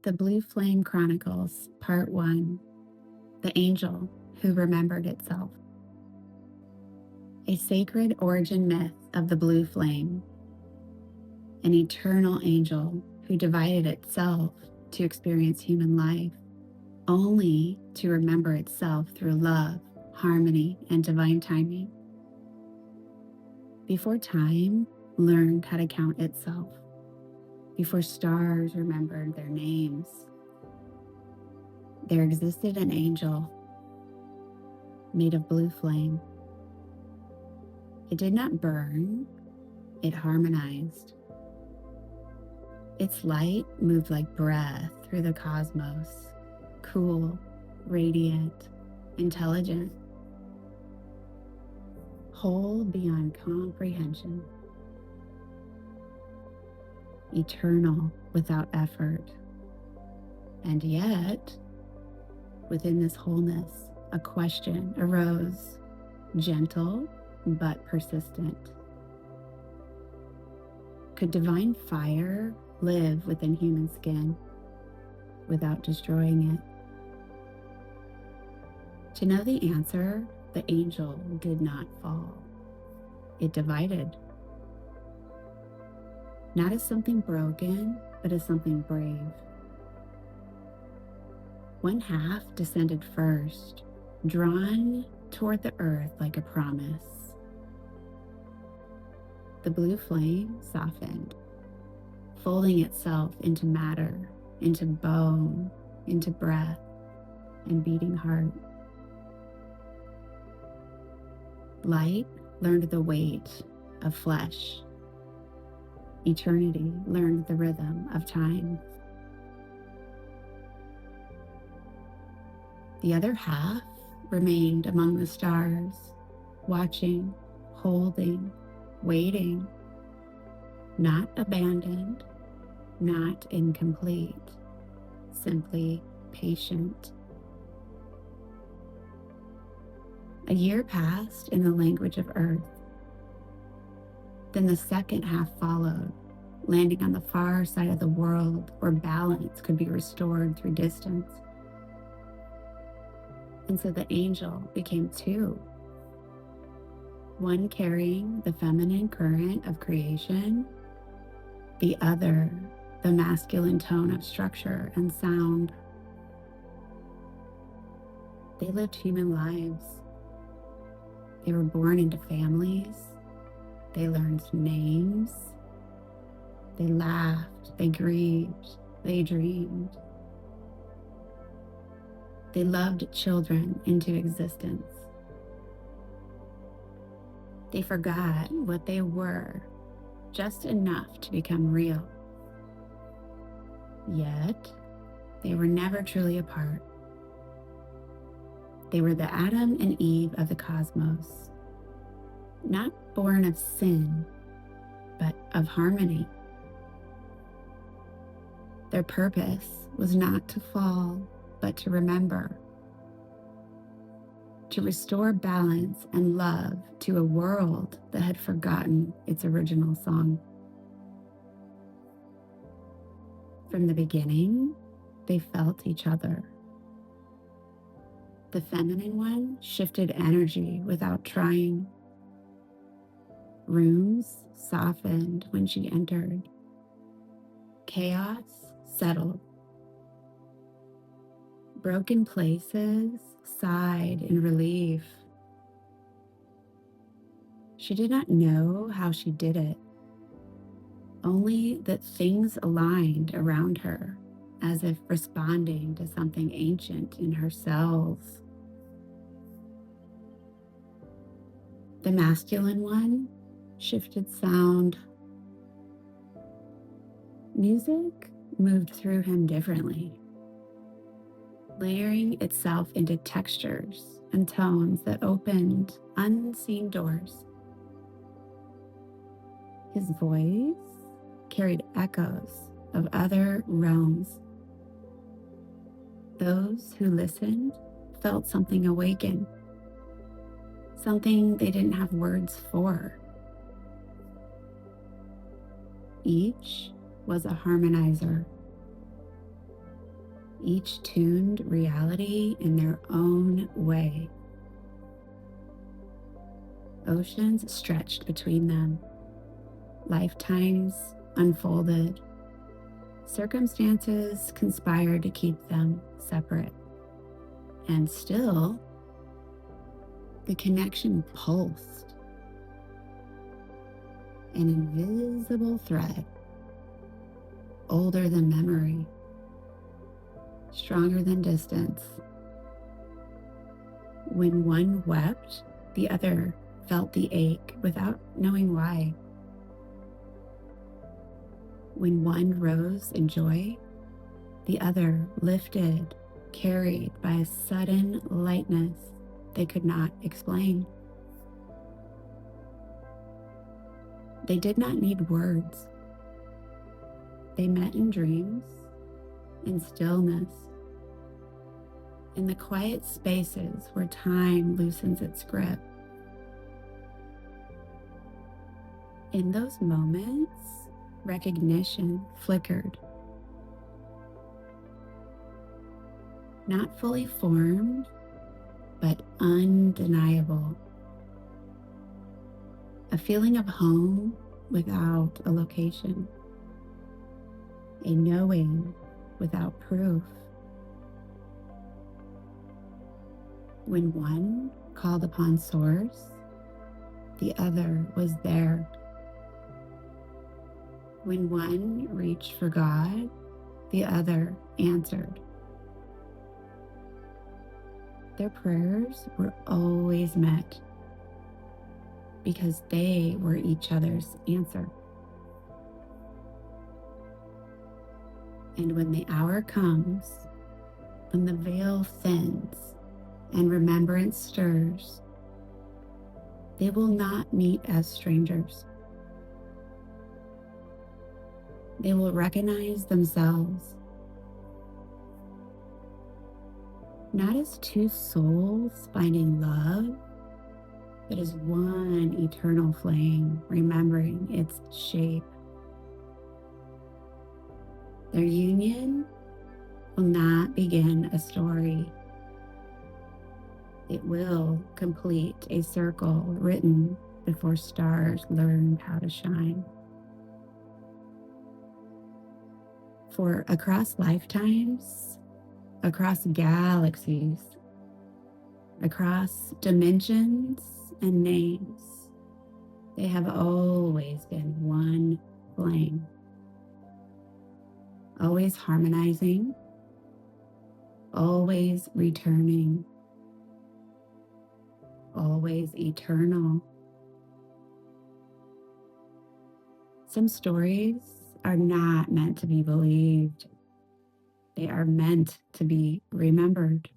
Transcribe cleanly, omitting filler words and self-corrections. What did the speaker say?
The Blue Flame Chronicles, Part 1, The Angel Who Remembered Itself. A sacred origin myth of the blue flame, an eternal angel who divided itself to experience human life, only to remember itself through love, harmony, and divine timing. Before time learned how to count itself, before stars remembered their names, there existed an angel made of blue flame. It did not burn, it harmonized. Its light moved like breath through the cosmos, cool, radiant, intelligent, whole beyond comprehension, eternal without effort. And yet, within this wholeness, a question arose, gentle but persistent. Could divine fire live within human skin without destroying it? To know the answer, the angel did not fall. It divided. Not as something broken, but as something brave. One half descended first, drawn toward the earth like a promise. The blue flame softened, folding itself into matter, into bone, into breath, and beating heart. Light learned the weight of flesh. Eternity learned the rhythm of time. The other half remained among the stars, watching, holding, waiting, not abandoned, not incomplete, simply patient. A year passed in the language of Earth. Then the second half followed, landing on the far side of the world where balance could be restored through distance. And so the angel became two, one carrying the feminine current of creation, the other the masculine tone of structure and sound. They lived human lives. They were born into families. They learned names. They laughed. They grieved. They dreamed. They loved children into existence. They forgot what they were, just enough to become real. Yet, they were never truly apart. They were the Adam and Eve of the cosmos, not born of sin, but of harmony. Their purpose was not to fall, but to remember, to restore balance and love to a world that had forgotten its original song. From the beginning, they felt each other. The feminine one shifted energy without trying. Rooms softened when she entered. Chaos settled. Broken places sighed in relief. She did not know how she did it, only that things aligned around her as if responding to something ancient in her cells. The masculine one shifted sound. Music moved through him differently, layering itself into textures and tones that opened unseen doors. His voice carried echoes of other realms. Those who listened felt something awaken, something they didn't have words for. Each was a harmonizer, each tuned reality in their own way. Oceans stretched between them, lifetimes unfolded, circumstances conspired to keep them separate. And still, the connection pulsed, an invisible thread, older than memory, stronger than distance. When one wept, the other felt the ache without knowing why. When one rose in joy, the other lifted, carried by a sudden lightness they could not explain. They did not need words. They met in dreams, in stillness, in the quiet spaces where time loosens its grip. In those moments, recognition flickered. Not fully formed, but undeniable. A feeling of home without a location. A knowing without proof. When one called upon Source, the other was there. When one reached for God, the other answered. Their prayers were always met because they were each other's answer. And when the hour comes, when the veil thins and remembrance stirs, they will not meet as strangers. They will recognize themselves not as two souls finding love, but as one eternal flame remembering its shape. Their union will not begin a story. It will complete a circle written before stars learned how to shine. For across lifetimes, across galaxies, across dimensions and names, they have always been one flame, always harmonizing, always returning, always eternal. Some stories are not meant to be believed. They are meant to be remembered.